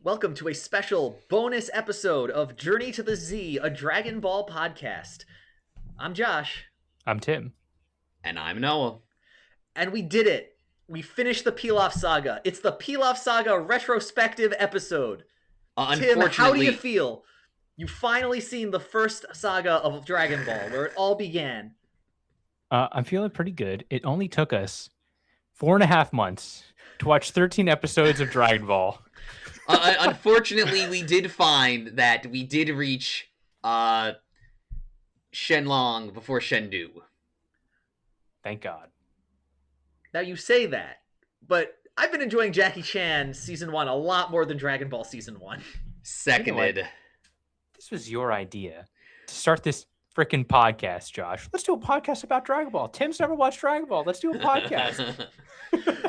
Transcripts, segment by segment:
Welcome to a special bonus episode of Journey to the Z, a Dragon Ball podcast. I'm Josh, I'm Tim. And I'm Noah. and we did it. We finished the Pilaf Saga. It's the Pilaf Saga retrospective episode. Tim, how do you Unfortunately, feel? You've finally seen the first saga of Dragon Ball, where it all began. I'm feeling pretty good. It only took us 4.5 months to watch 13 episodes of Dragon Ball. unfortunately, we did find that we did reach Shenlong before Shendu. Thank God. Now you say that, but I've been enjoying Jackie Chan Season 1 a lot more than Dragon Ball Season 1. Seconded. This was your idea to start this freaking podcast, Josh. Let's do a podcast about Dragon Ball. Tim's never watched Dragon Ball. Let's do a podcast.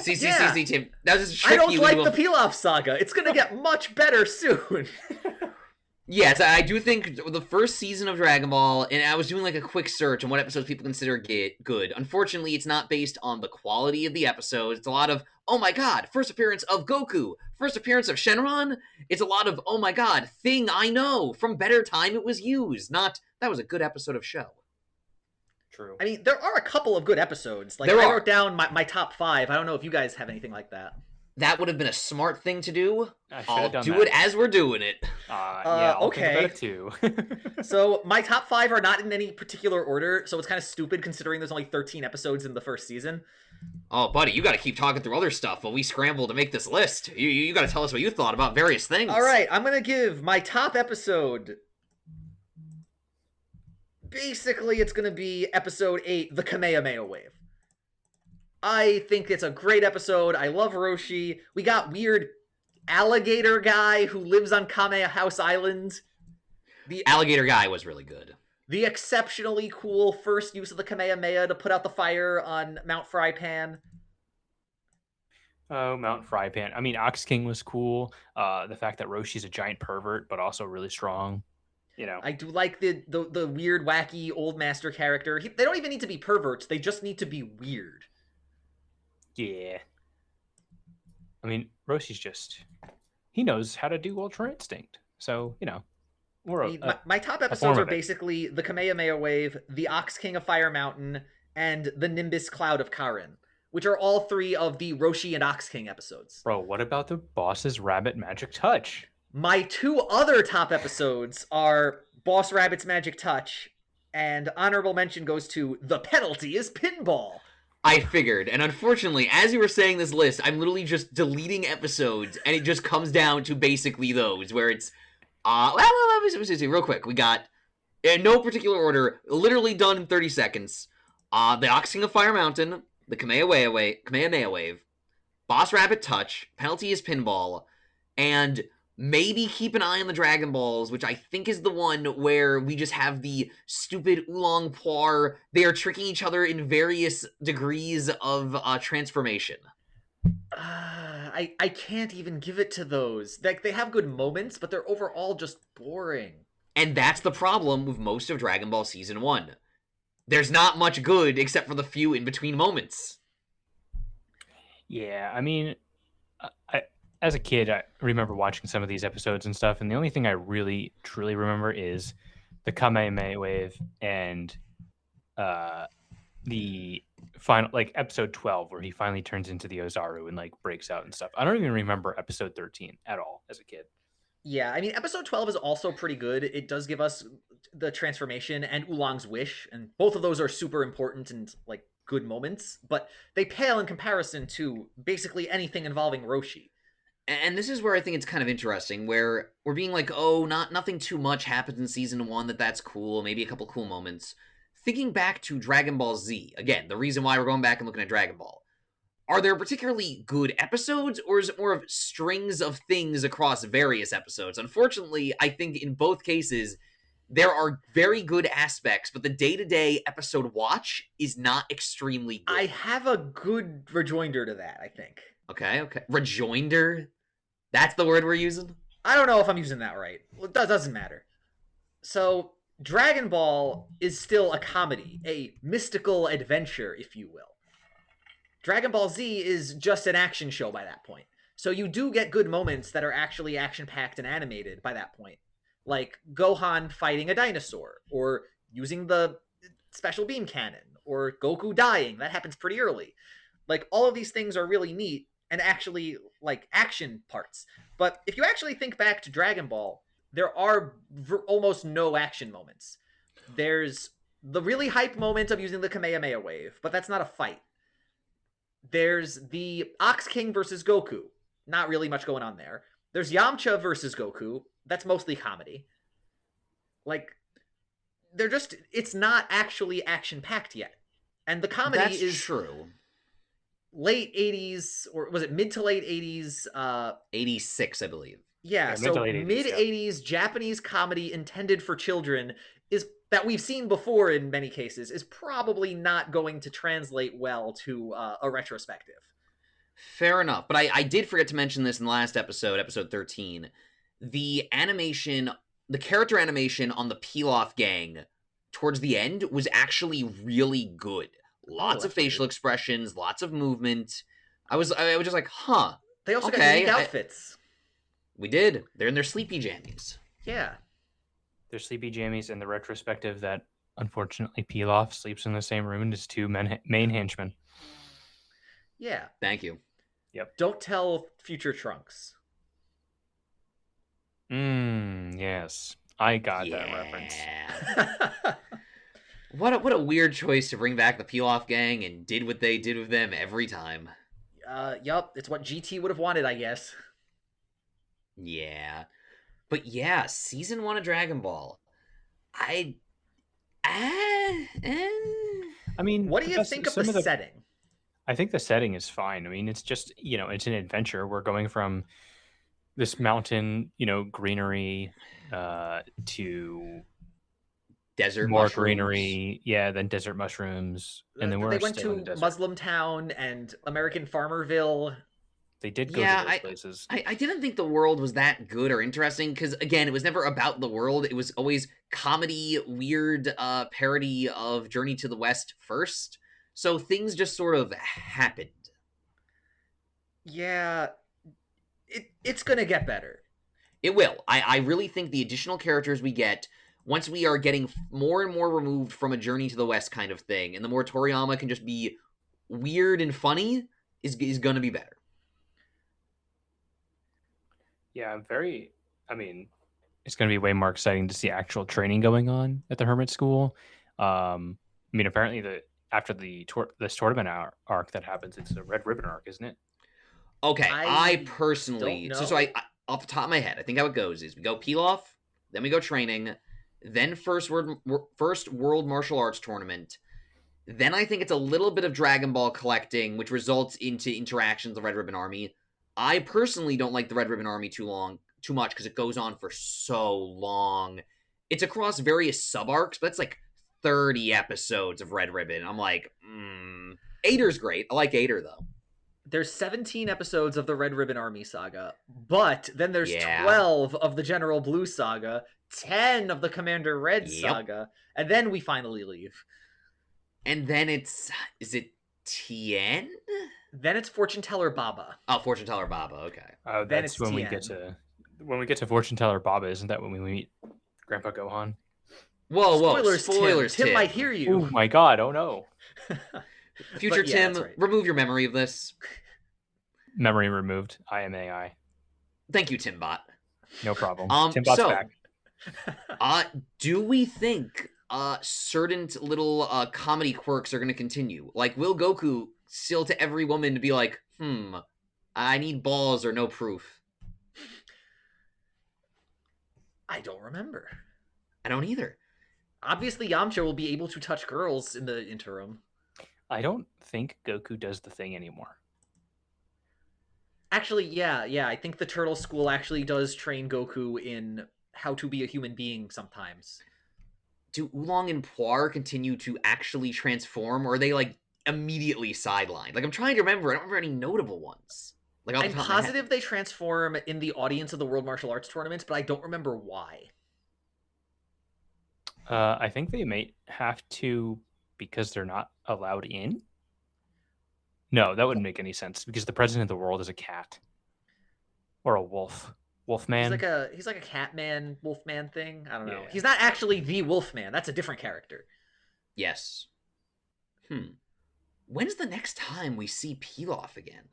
See, Yeah. Tim. That was just I tricky. don't like the Pilaf Saga. It's gonna get much better soon. Yes, I do think the first season of Dragon Ball, and I was doing like a quick search on what episodes people consider good. Unfortunately, it's not based on the quality of the episodes. It's a lot of, oh my god, first appearance of Goku, first appearance of Shenron. It's a lot of, oh my god, thing I know, from better time it was used. Not, that was a good episode of show. True. I mean, there are a couple of good episodes. Like, There I are. wrote down my top 5. I don't know if you guys have anything like that. That would have been a smart thing to do. I should I'll have done do that. it as we're doing it. Yeah, I'll okay. think about it too. So, my top 5 are not in any particular order, so it's kind of stupid considering there's only 13 episodes in the first season. Oh, buddy, you got to keep talking through other stuff while we scramble to make this list. You got to tell us what you thought about various things. All right, I'm going to give my top episode. Basically, it's going to be episode 8, the Kamehameha Wave. I think it's a great episode. I love Roshi. We got weird alligator guy who lives on Kameha House Island. The Alligator Guy was really good. The exceptionally cool first use of the Kamehameha to put out the fire on Mount Frypan. Oh, Mount Frypan. I mean, Ox King was cool. The fact that Roshi's a giant pervert, but also really strong. You know. I do like the weird, wacky old master character. They don't even need to be perverts. They just need to be weird. Yeah. I mean, Roshi's he knows how to do Ultra Instinct. So, My top episodes are basically the Kamehameha Wave, the Ox King of Fire Mountain, and the Nimbus Cloud of Karin, which are all 3 of the Roshi and Ox King episodes. Bro, what about the boss's rabbit magic touch? My 2 other top episodes are Boss Rabbit's Magic Touch, and honorable mention goes to The Penalty is Pinball. I figured, and unfortunately, as you were saying this list, I'm literally just deleting episodes, and it just comes down to basically those, where it's, real quick, we got, in no particular order, literally done in 30 seconds, the Ox King of Fire Mountain, the Kamehameha Wave, Boss Rabbit Touch, Penalty is Pinball, and maybe keep an eye on the Dragon Balls, which I think is the one where we just have the stupid oolong poir. They are tricking each other in various degrees of transformation. I can't even give it to those. Like, they have good moments, but they're overall just boring. And that's the problem with most of Dragon Ball Season 1. There's not much good except for the few in-between moments. Yeah, I mean, as a kid, I remember watching some of these episodes and stuff, and the only thing I really, truly remember is the Kamehameha Wave and the final, like, episode 12, where he finally turns into the Ozaru and, like, breaks out and stuff. I don't even remember episode 13 at all as a kid. Yeah, I mean, episode 12 is also pretty good. It does give us the transformation and Oolong's wish, and both of those are super important and, like, good moments, but they pale in comparison to basically anything involving Roshi. And this is where I think it's kind of interesting, where we're being like, oh, nothing too much happens in Season 1 that's cool, maybe a couple cool moments. Thinking back to Dragon Ball Z, again, the reason why we're going back and looking at Dragon Ball, are there particularly good episodes, or is it more of strings of things across various episodes? Unfortunately, I think in both cases, there are very good aspects, but the day-to-day episode watch is not extremely good. I have a good rejoinder to that, I think. Okay. Rejoinder? That's the word we're using? I don't know if I'm using that right. Well, it doesn't matter. So, Dragon Ball is still a comedy, a mystical adventure, if you will. Dragon Ball Z is just an action show by that point. So you do get good moments that are actually action-packed and animated by that point. Like Gohan fighting a dinosaur, or using the special beam cannon, or Goku dying. That happens pretty early. Like, all of these things are really neat and actually, like, action parts. But if you actually think back to Dragon Ball, there are almost no action moments. There's the really hype moment of using the Kamehameha wave, but that's not a fight. There's the Ox King versus Goku. Not really much going on there. There's Yamcha versus Goku. That's mostly comedy. Like, they're just, it's not actually action packed yet. And the comedy That's is true. late 80s, or was it mid to late 80s? 86, I believe. Yeah, Yeah, so mid to late 80s, mid yeah. 80s Japanese comedy intended for children is that we've seen before in many cases is probably not going to translate well to a retrospective. Fair enough. But I did forget to mention this in the last episode, episode 13. The animation, the character animation on the Pilaf gang towards the end was actually really good. Lots of that's facial weird. expressions, lots of movement. I was just like, huh. They also got Okay, unique outfits. We did. They're in their sleepy jammies. Yeah. There's sleepy jammies in the retrospective that unfortunately Pilaf sleeps in the same room as two main henchmen. Yeah. Thank you. Don't tell future Trunks. Yes. I got that reference. What a weird choice to bring back the Pilaf gang and did what they did with them every time. Yup, it's what GT would have wanted, I guess. Yeah. But yeah, season 1 of Dragon Ball. I mean, What do you think of the setting? I think the setting is fine. I mean, it's just, it's an adventure. We're going from this mountain, greenery to desert more mushrooms. greenery. Yeah, then desert mushrooms. And then they went to Muslim Town and American Farmerville. They did go to those places. I didn't think the world was that good or interesting because, again, it was never about the world. It was always comedy, weird parody of Journey to the West first. So things just sort of happened. Yeah, it's going to get better. It will. I really think the additional characters we get, once we are getting more and more removed from a Journey to the West kind of thing, and the more Toriyama can just be weird and funny, is going to be better. Yeah, it's going to be way more exciting to see actual training going on at the Hermit School. Apparently after this tournament arc that happens, it's a Red Ribbon arc, isn't it? Okay, I personally, don't know. so I off the top of my head, I think how it goes is we go Pilaf, then we go training, then first world martial arts tournament, then I think it's a little bit of Dragon Ball collecting, which results into interactions of Red Ribbon Army. I personally don't like the Red Ribbon Army too much because it goes on for so long. It's across various sub-arcs, but it's like 30 episodes of Red Ribbon. I'm like, Ader's great. I like Ader, though. There's 17 episodes of the Red Ribbon Army saga, but then there's 12 of the General Blue saga, 10 of the Commander Red saga, and then we finally leave. And then is it Tien? Then it's Fortune Teller Baba. Oh, Fortune Teller Baba, okay. Then it's when Tien. we get to Fortune Teller Baba, isn't that when we meet Grandpa Gohan? Whoa, spoilers, Tim might hear you. Oh my god, oh no. Future Tim, remove your memory of this. Memory removed. I am AI. Thank you, Timbot. No problem. Timbot's back. Do we think certain little comedy quirks are going to continue? Like, will Goku still to every woman to be like, I need balls or no proof? I don't remember. I don't either. Obviously, Yamcha will be able to touch girls in the interim. I don't think Goku does the thing anymore. Actually, yeah. I think the Turtle School actually does train Goku in how to be a human being sometimes. Do Oolong and Puar continue to actually transform, or are they, like, immediately sidelined? Like, I'm trying to remember. I don't remember any notable ones. Like, I'm positive they transform in the audience of the World Martial Arts Tournament, but I don't remember why. I think they may have to because they're not allowed in. No, that wouldn't make any sense because the president of the world is a cat. or a wolf. Wolfman. He's like a Catman, Wolfman thing. I don't know. Yeah. He's not actually the Wolfman. That's a different character. Yes. When's the next time we see Pilaf again?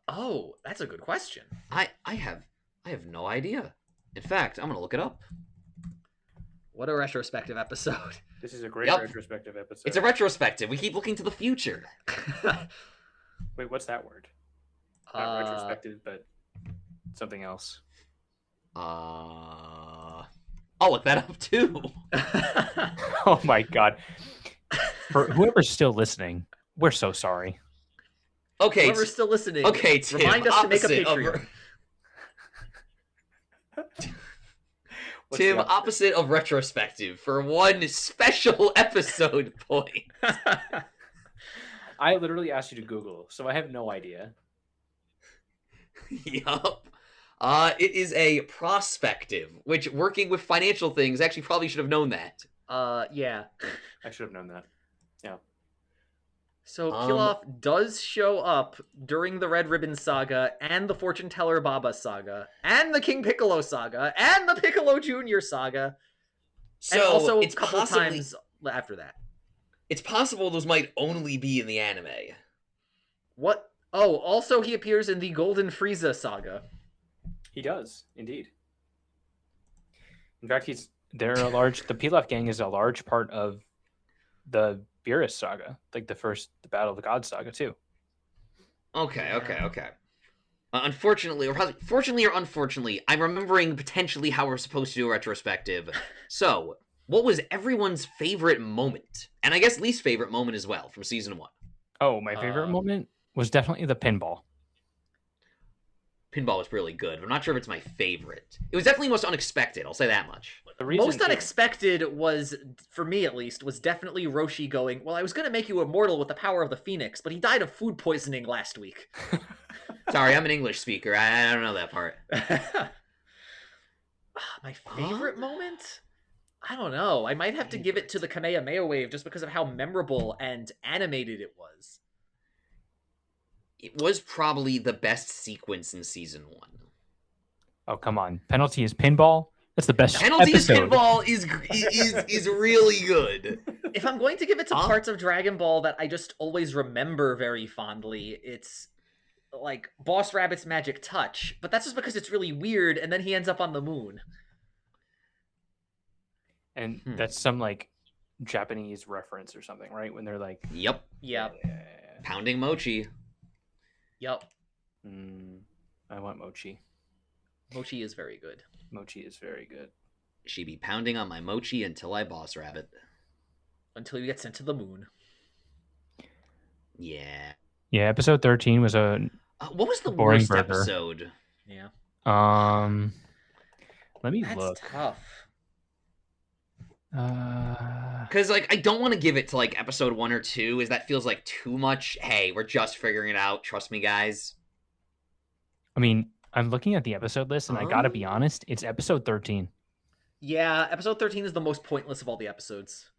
Oh, that's a good question. I have no idea. In fact, I'm gonna look it up. What a retrospective episode. This is a great Yep. retrospective episode. It's a retrospective. We keep looking to the future. Wait, what's that word? Not retrospective, but something else. I'll look that up too. Oh my god. For whoever's still listening, we're so sorry. Okay. Whoever's still listening, Okay, Tim, remind us to make a opposite of- Patreon. Tim, opposite of retrospective for one special episode point. I literally asked you to Google, so I have no idea. Yup. It is a prospective, which working with financial things actually probably should have known that. Yeah. I should have known that. Yeah. So Pilaf does show up during the Red Ribbon Saga and the Fortune Teller Baba Saga and the King Piccolo Saga and the Piccolo Jr. Saga, So and also a it's couple possibly, times after that. It's possible those might only be in the anime. What? Oh, also he appears in the Golden Frieza Saga. He does, indeed. In fact, the Pilaf gang is a large part of the Beerus saga, like the Battle of the Gods saga too. Okay. Yeah. Unfortunately, or probably, fortunately or unfortunately, I'm remembering potentially how we're supposed to do a retrospective. So, what was everyone's favorite moment? And I guess least favorite moment as well from season 1. Oh, my favorite moment was definitely the pinball. Pinball was really good. I'm not sure if it's my favorite. It was definitely most unexpected, I'll say that much. Most unexpected was, for me at least, was definitely Roshi going, well, I was going to make you immortal with the power of the Phoenix, but he died of food poisoning last week. Sorry, I'm an English speaker. I don't know that part. My favorite moment? I don't know. I might have to give it to the Kamehameha Wave just because of how memorable and animated it was. It was probably the best sequence in season 1. Oh, come on. Penalty is pinball? That's the best Penalty is episode. pinball is really good. If I'm going to give it to parts of Dragon Ball that I just always remember very fondly, it's like Boss Rabbit's Magic Touch, but that's just because it's really weird, and then he ends up on the moon. And that's some like Japanese reference or something, right? When they're like, Yep. Pounding mochi. Yep. I want mochi. Mochi is very good. Mochi is very good. She be pounding on my mochi until I boss rabbit. Until you get sent to the moon. Yeah. Yeah, episode 13 was a what was the boring worst burger. episode? Yeah. Let me That's look. tough. Because like I don't want to give it to like episode 1 or 2, as that feels like too much. Hey, we're just figuring it out. Trust me, guys. I mean, I'm looking at the episode list, and I gotta be honest, it's episode 13. Yeah, episode 13 is the most pointless of all the episodes.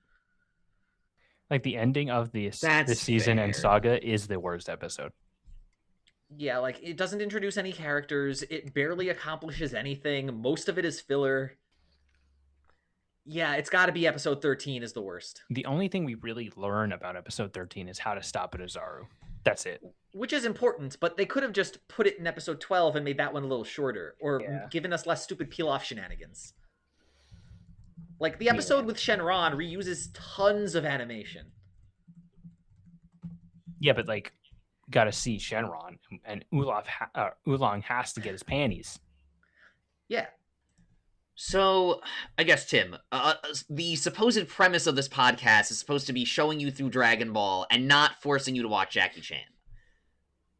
Like the ending of this That's season fair. and saga is the worst episode. Yeah, like it doesn't introduce any characters. It barely accomplishes anything. Most of it is filler. Yeah, it's got to be episode 13 is the worst. The only thing we really learn about episode 13 is how to stop Inozaru. That's it. Which is important, but they could have just put it in episode 12 and made that one a little shorter, or given us less stupid peel-off shenanigans. Like, the episode with Shenron reuses tons of animation. Yeah, but like, gotta see Shenron, and Oolong has to get his panties. Yeah. So, I guess, Tim, the supposed premise of this podcast is supposed to be showing you through Dragon Ball and not forcing you to watch Jackie Chan.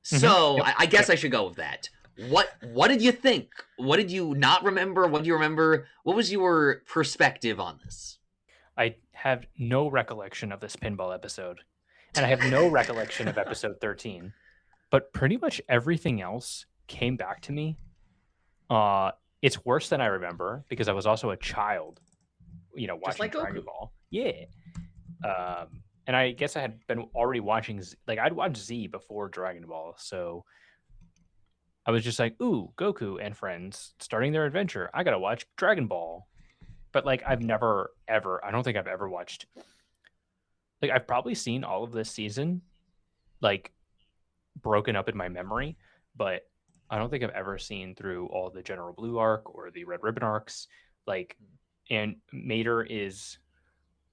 So, Yep. I guess I should go with that. What did you think? What did you not remember? What do you remember? What was your perspective on this? I have no recollection of this pinball episode, and I have no recollection of episode 13, but pretty much everything else came back to me. It's worse than I remember because I was also a child, watching like Dragon Goku. Ball. Yeah. And I guess I had been already watching, I'd watched Z before Dragon Ball. So I was just like, ooh, Goku and friends starting their adventure. I gotta watch Dragon Ball. But like, I've never ever. I don't think I've ever watched. Like, I've probably seen all of this season, like broken up in my memory, but I don't think I've ever seen through all the General Blue arc or the Red Ribbon arcs. Like, and Mater is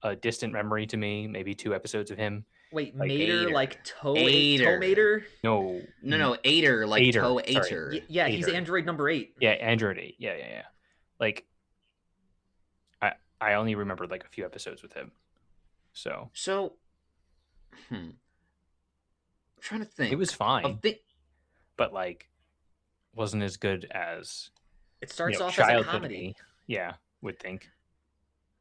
a distant memory to me. Maybe 2 episodes of him. Wait, Like, Mater, Ader. like Ader. Mater? No, No, Ader, like Ader, Toe sorry. Ater. Yeah, he's Ader. android number 8. Yeah, Android 8. Yeah. Like, I only remembered like a few episodes with him. So So, I'm trying to think. it was fine, Of but like wasn't as good as It starts off as a childhood comedy. me. Yeah, would think.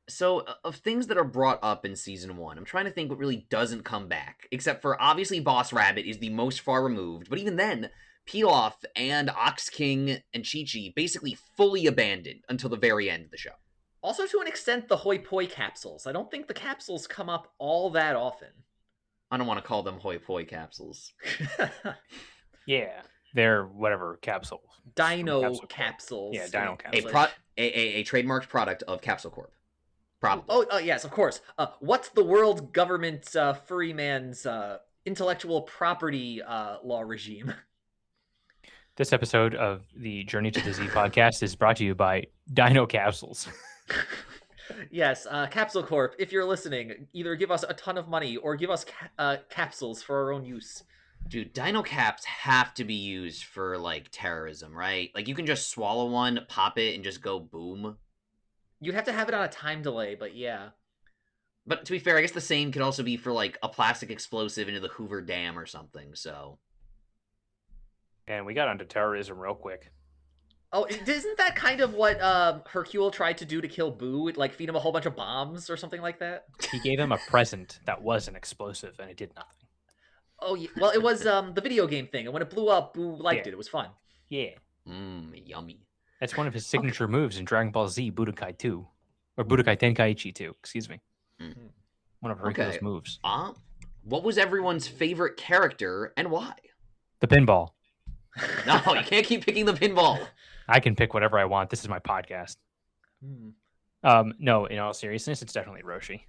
So, of things that are brought up in season 1, I'm trying to think what really doesn't come back, except for obviously Boss Rabbit is the most far removed, but even then, Pilaf and Ox King and Chi-Chi basically fully abandoned until the very end of the show. Also, to an extent, the Hoi Poi capsules. I don't think the capsules come up all that often. I don't want to call them hoi poi capsules. Yeah, they're whatever capsules. Dino Capsule Corp. capsules. Yeah, Dino A capsules. a trademarked product of Capsule Corp. Probably. Oh, yes, of course. What's the world government furry man's intellectual property law regime? This episode of the Journey to the Z podcast is brought to you by Dino Capsules. Yes, Capsule Corp, if you're listening, either give us a ton of money or give us capsules for our own use. Dude, Dino Caps have to be used for, like, terrorism, right? Like, you can just swallow one, pop it, and just go boom. You'd have to have it on a time delay, but yeah. But to be fair, I guess the same could also be for, like, a plastic explosive into the Hoover Dam or something, so... And we got onto terrorism real quick. Oh, isn't that kind of what Hercule tried to do to kill Boo? Like, feed him a whole bunch of bombs or something like that? He gave him a present that was an explosive, and it did nothing. Oh, yeah. Well, it was the video game thing, and when it blew up, Boo liked it. It was fun. Yeah. Yummy. That's one of his signature moves in Dragon Ball Z Budokai 2. Or Budokai Tenkaichi 2, excuse me. One of Hercule's moves. What was everyone's favorite character and why? The pinball. No, you can't keep picking the pinball. I can pick whatever I want. This is my podcast. No, in all seriousness, it's definitely Roshi.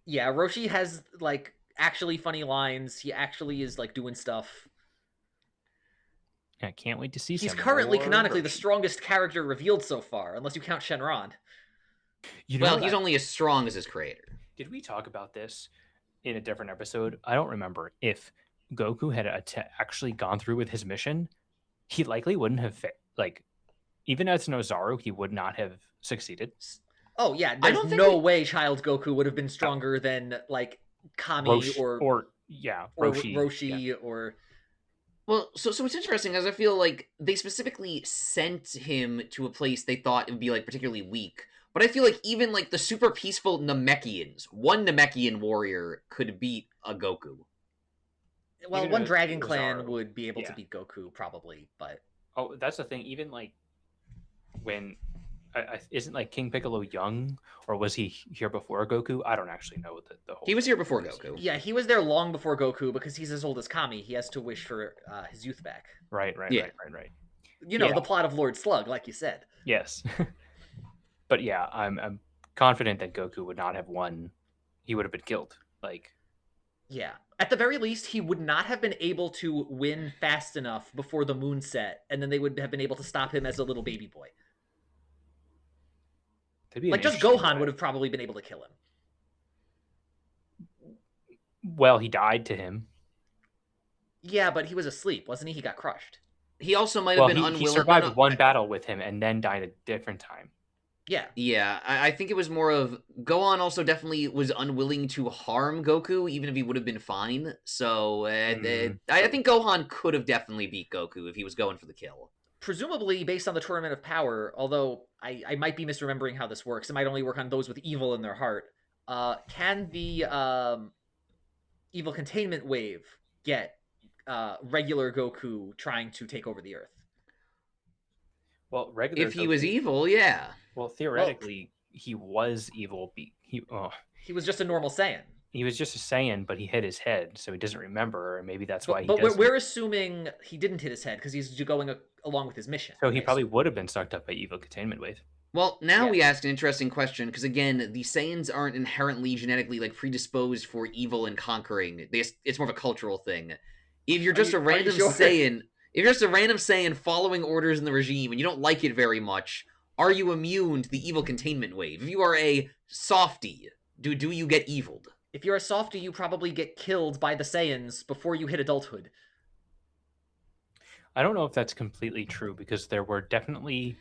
Yeah, Roshi has, like, actually funny lines. He actually is, like, doing stuff. I can't wait to see He's some currently more canonically the Roshi. strongest character revealed so far, unless you count Shenron. You know Well, what he's I- only as strong as his creator. Did we talk about this in a different episode? I don't remember. If Goku had actually gone through with his mission, he likely wouldn't have even as Nozaru, he would not have succeeded. Oh, yeah, I there's don't think no way Child Goku would have been stronger than, like, Kami Roshi, or Roshi or... Well, so it's interesting, as I feel like they specifically sent him to a place they thought it would be, like, particularly weak. But I feel like even, like, the super peaceful Namekians, one Namekian warrior could beat a Goku. Well, Even one a Dragon Clan Nozaru. would be able to Yeah. beat Goku, probably, but... Oh, that's the thing. Even like when isn't like King Piccolo young, or was he here before Goku? I don't actually know the whole. He was thing here before is. Goku. Yeah, he was there long before Goku because he's as old as Kami. He has to wish for his youth back. Right. Yeah. You know, Yeah. the plot of Lord Slug, like you said. Yes, but yeah, I'm confident that Goku would not have won. He would have been killed. Like, Yeah. At the very least, he would not have been able to win fast enough before the moon set, and then they would have been able to stop him as a little baby boy. that'd be an Like, just interesting Gohan way. would have probably been able to kill him. Well, he died to him. Yeah, but he was asleep, wasn't he? He got crushed. He also might have Well, been he unwilling. survived no, one battle with him and then died a different time. Yeah. Yeah, I think it was more of Gohan also definitely was unwilling to harm Goku, even if he would have been fine. So I think Gohan could have definitely beat Goku if he was going for the kill. Presumably based on the Tournament of Power, although I might be misremembering how this works. It might only work on those with evil in their heart. Can the evil containment wave get regular Goku trying to take over the Earth? Well, regular. If he was evil, yeah. Well, theoretically, he was evil. He He was just a normal Saiyan. he was just a Saiyan, but he hit his head, so he doesn't remember, and maybe that's why But, he but we're, doesn't. we're assuming he didn't hit his head because he's going along with his mission. So he I probably assume. would have been sucked up by evil containment wave. Well, now Yeah. we ask an interesting question because again, the Saiyans aren't inherently genetically like predisposed for evil and conquering. It's more of a cultural thing. If you're just a Are you random sure? Saiyan, if you're just a random Saiyan following orders in the regime and you don't like it very much, are you immune to the evil containment wave? If you are a softie, do you get eviled? If you're a softie, you probably get killed by the Saiyans before you hit adulthood. I don't know if that's completely true because there were definitely,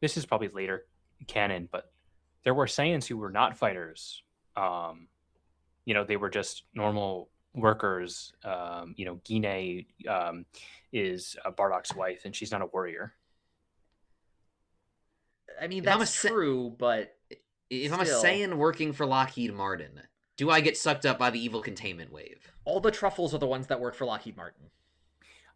this is probably later canon, but there were Saiyans who were not fighters. They were just normal workers. Gine is Bardock's wife, and she's not a warrior. I mean, If I'm that's a true, but If I'm a still. Saiyan working for Lockheed Martin, do I get sucked up by the evil containment wave? all the truffles are the ones that work for Lockheed Martin.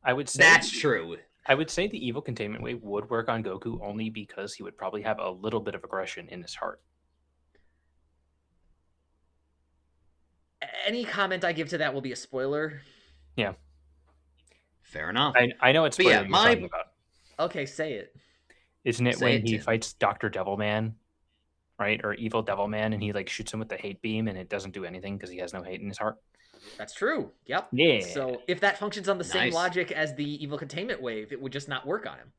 I would say That's true. I would say the evil containment wave would work on Goku only because he would probably have a little bit of aggression in his heart. Any comment I give to that will be a spoiler. Yeah, Fair enough. I know it's But yeah, what you're talking about. Okay, say it. Isn't it Say when it, he Tim. fights Dr. Devilman, right? Or Evil Devilman, and he like shoots him with the hate beam and it doesn't do anything because he has no hate in his heart? That's true. Yep. Yeah. So if that functions on the same Nice. logic as the evil containment wave, it would just not work on him.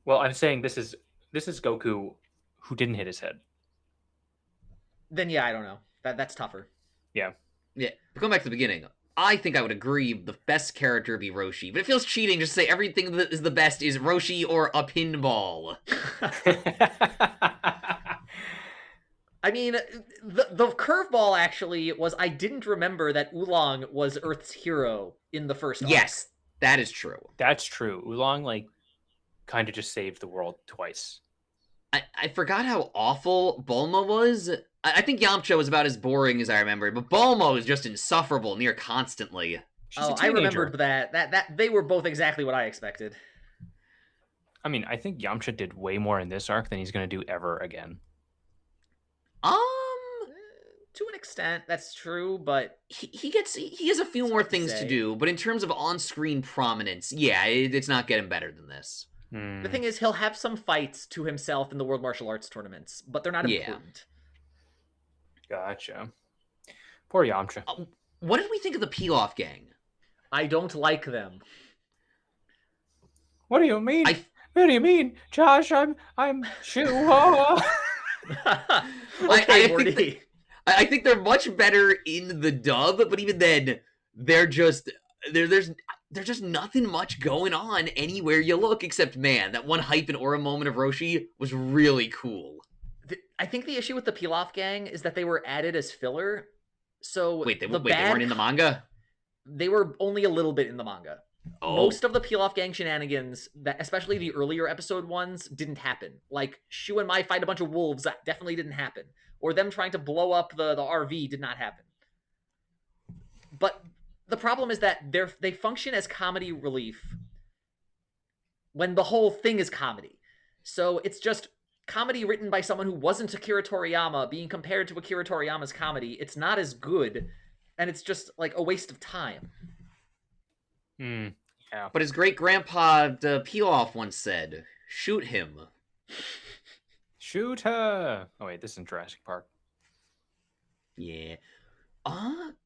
Well, I'm saying this is Goku who didn't hit his head. Then yeah, I don't know. That's tougher. Yeah, but going back to the beginning, I think I would agree the best character would be Roshi, but it feels cheating just to say everything that is the best is Roshi or a pinball. I mean, the curveball actually was I didn't remember that Oolong was Earth's hero in the first arc. Yes, that is true. That's true. Oolong like kind of just saved the world twice. I forgot how awful Bulma was. I think Yamcha was about as boring as I remember, but Bulma was just insufferable near constantly. She's a Oh, I teenager. remembered that they were both exactly what I expected. I mean, I think Yamcha did way more in this arc than he's going to do ever again. To an extent, that's true, but He has a few It's more hard to things to say. do, but in terms of on-screen prominence, yeah, it's not getting better than this. Hmm. the thing is, he'll have some fights to himself in the World Martial Arts tournaments, but they're not Yeah. important. Gotcha. Poor Yamcha. What did we think of the Pilaf gang? I don't like them. What do you mean? I- What do you mean, Josh? I'm Shuho. Okay, think Morty. I think they're much better in the dub, but even then, they're just there's just nothing much going on anywhere you look, except man, that one hype and aura moment of Roshi was really cool. I think the issue with the Pilaf gang is that they were added as filler. So Wait, they the weren't in the manga? They were only a little bit in the manga. Oh, Most of the Pilaf gang shenanigans, that especially the earlier episode ones, didn't happen. Like Shu and Mai fight a bunch of wolves, that definitely didn't happen. Or them trying to blow up the RV did not happen. But the problem is that they function as comedy relief when the whole thing is comedy. So it's just comedy written by someone who wasn't Akira Toriyama being compared to Akira Toriyama's comedy. It's not as good, and it's just like a waste of time. Yeah. but his great grandpa Pilaf once said, "Shoot him." Shoot her. Oh wait, this is in Jurassic Park. Yeah.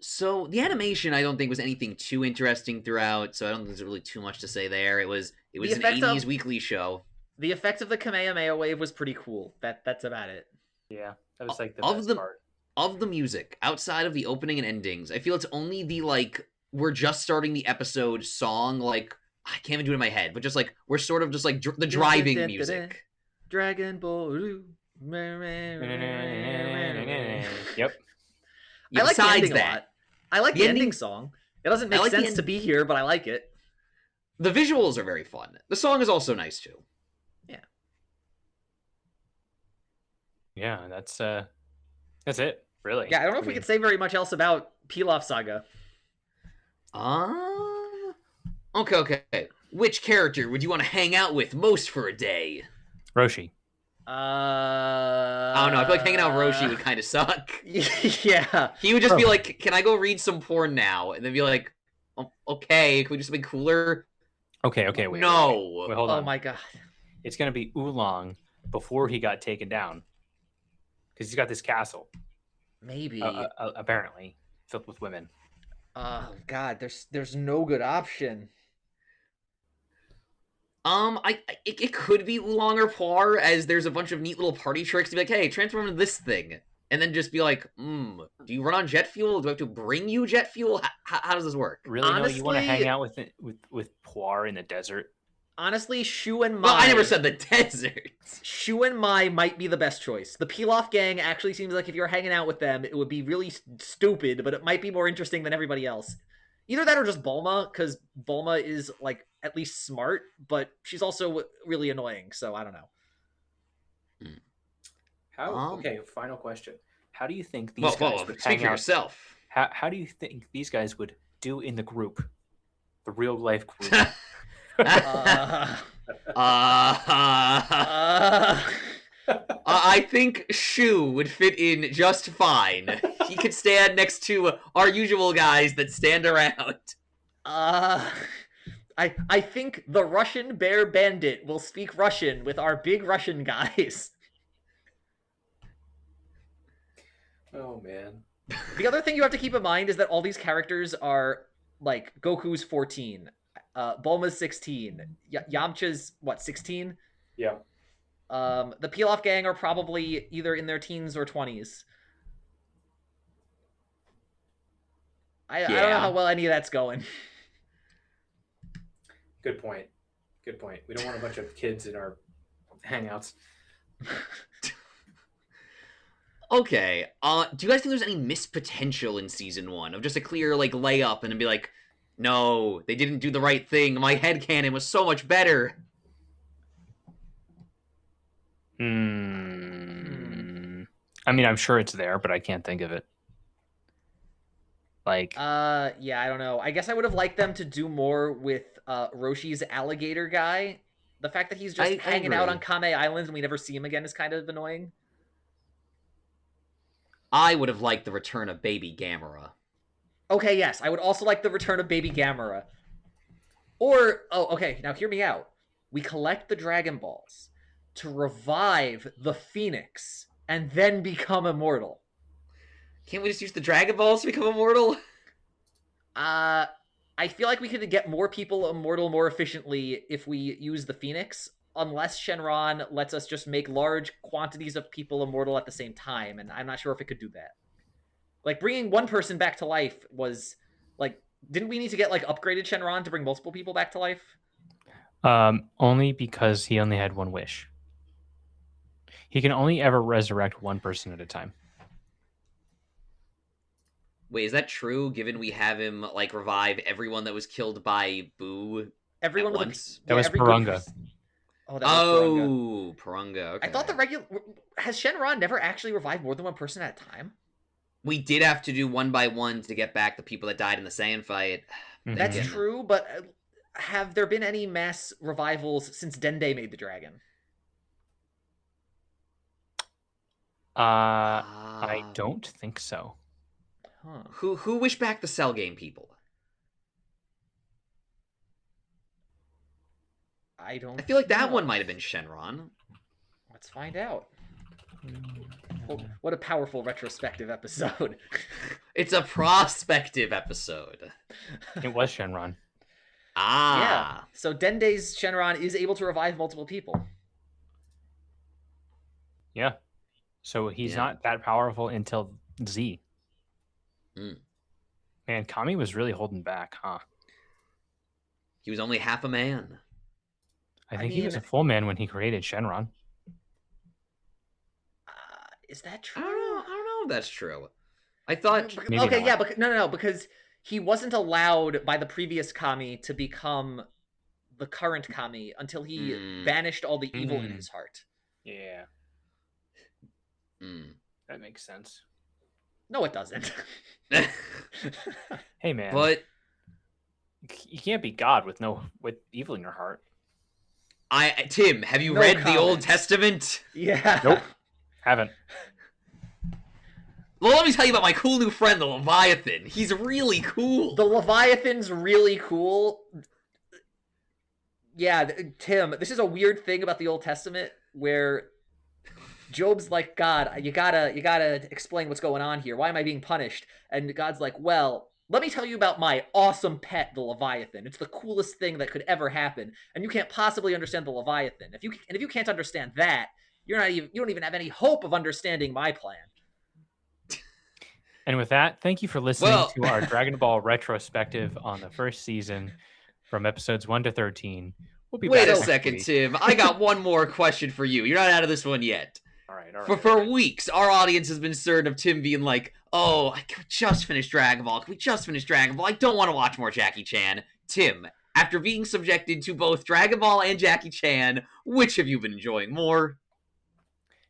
So the animation I don't think was anything too interesting throughout, so I don't think there's really too much to say there. It was an effect of- 80s weekly show. The effect of the Kamehameha wave was pretty cool. That's about it. Yeah, that was like the Of best the- part. Of the music, outside of the opening and endings, I feel it's only the like we're just starting the episode song, like I can't even do it in my head, but just like we're sort of just like the driving music. Dragon Ball. Yep. I like the Besides ending a that, lot. I like the the ending ending- song. It doesn't make like the sense end- to be here, but I like it. the visuals are very fun. The song is also nice too. Yeah, that's it, really. Yeah, I don't know if we mean, could say very much else about Pilaf Saga. Okay. Which character would you want to hang out with most for a day? Roshi. I don't know. I feel like hanging out with Roshi would kind of suck. Yeah. He would just be Bro. like, "Can I go read some porn now?" And then be like, "Okay, can we do something cooler?" Okay, wait. No. Wait, hold Oh on. my god. It's gonna be Oolong before he got taken down, because he's got this castle, Maybe. apparently filled with women. Oh god, there's no good option. It could be Oolong or Poir, as there's a bunch of neat little party tricks to be like, "Hey, transform into this thing," and then just be like, do you run on jet fuel? Do I have to bring you jet fuel? How does this work?" Really? No, you want to Honestly- hang out with Poir in the desert? Honestly, Shu and Mai. Well, I never said the desert. Shu and Mai might be the best choice. The Pilaf gang actually seems like if you're hanging out with them, it would be really stupid, but it might be more interesting than everybody else. Either that or just Bulma, because Bulma is like at least smart, but she's also really annoying. So I don't know. Okay, final question. How do you think these Well, guys would speak hang for out? yourself. How do you think these guys would do in the group, the real life group? I think Shu would fit in just fine. He could stand next to our usual guys that stand around. I think the Russian Bear Bandit will speak Russian with our big Russian guys. Oh man. The other thing you have to keep in mind is that all these characters are like Goku's 14, Bulma's 16, Yamcha's what 16. Yeah. The Pilaf gang are probably either in their teens or 20s. I don't know how well any of that's going. Good point. We don't want a bunch of kids in our hangouts. Okay. Do you guys think there's any missed potential in season 1 of just a clear like layup and then be like, no, they didn't do the right thing. My headcanon was so much better. I mean, I'm sure it's there, but I can't think of it. Like, Yeah, I don't know. I guess I would have liked them to do more with Roshi's alligator guy. The fact that he's just I hanging out agree. on Kame Island and we never see him again is kind of annoying. I would have liked the return of Baby Gamera. Okay, yes, I would also like the return of Baby Gamera. Or, okay, now hear me out. We collect the Dragon Balls to revive the Phoenix and then become immortal. Can't we just use the Dragon Balls to become immortal? I feel like we could get more people immortal more efficiently if we use the Phoenix, unless Shenron lets us just make large quantities of people immortal at the same time, and I'm not sure if it could do that. Like, bringing one person back to life was, like, didn't we need to get, like, upgraded Shenron to bring multiple people back to life? only because he only had one wish. He can only ever resurrect one person at a time. Wait, is that true? Given we have him like revive everyone that was killed by Boo Everyone at with once? That was every good Purunga. person- Oh, that was Purunga. Purunga. Okay. I thought the regular... Has Shenron never actually revived more than one person at a time? We did have to do one by one to get back the people that died in the Saiyan fight. That's Again. true, but have there been any mass revivals since Dende made the dragon? I don't think so. Huh. Who wished back the Cell Game people? I don't. I feel like that know. one might have been Shenron. Let's find out. Oh, what a powerful retrospective episode. It's a prospective episode. It was Shenron. Ah. Yeah. So Dende's Shenron is able to revive multiple people. Yeah. So he's Yeah. not that powerful until Z. Mm. Man, Kami was really holding back, huh? He was only half a man. I I think he was a mean- full man when he created Shenron. Is that I true? don't know if that's true. I thought Maybe Okay, not. yeah, but no, because he wasn't allowed by the previous Kami to become the current Kami until he Mm. banished all the evil in Mm. his heart. Yeah, Mm. that makes sense. No, it doesn't. Hey, man. But You can't be God with evil in your heart. Tim, have you No read the Old comments. Testament? Yeah. Nope. Haven't. Well, let me tell you about my cool new friend, the Leviathan. He's really cool. The Leviathan's really cool. Yeah, Tim, this is a weird thing about the Old Testament where Job's like, God, you gotta explain what's going on here. Why am I being punished? And God's like, well, let me tell you about my awesome pet, the Leviathan. It's the coolest thing that could ever happen, and you can't possibly understand the Leviathan. If you can't understand that, you don't even have any hope of understanding my plan. And with that, thank you for listening Well- to our Dragon Ball retrospective on the first season from episodes 1 to 13. We'll be Wait back a next second, week. Tim. I got one more question for you. You're not out of this one yet. All right. For weeks, our audience has been certain of Tim being like, oh, can we just finish Dragon Ball? Can we just finish Dragon Ball? I don't want to watch more Jackie Chan. Tim, after being subjected to both Dragon Ball and Jackie Chan, which have you been enjoying more?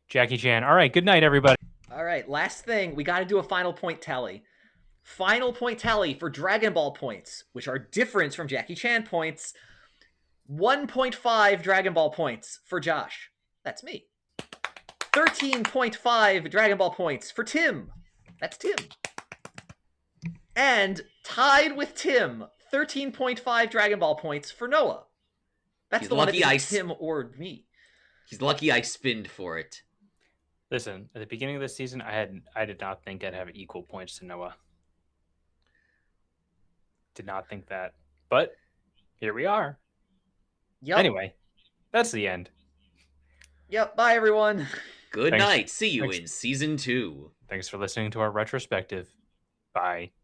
Jackie Chan. All right. Good night, everybody. All right, last thing, we got to do a final point tally. Final point tally for Dragon Ball points, which are different from Jackie Chan points. 1.5 Dragon Ball points for Josh. That's me. 13.5 Dragon Ball points for Tim. That's Tim. And tied with Tim, 13.5 Dragon Ball points for Noah. That's He's the one that lucky is Tim or me. He's lucky I spinned for it. Listen, at the beginning of this season, I did not think I'd have equal points to Noah. Did not think that. But here we are. Yep. Anyway, that's the end. Yep, bye everyone. Good Thanks. night. See you Thanks. in season 2. Thanks for listening to our retrospective. Bye.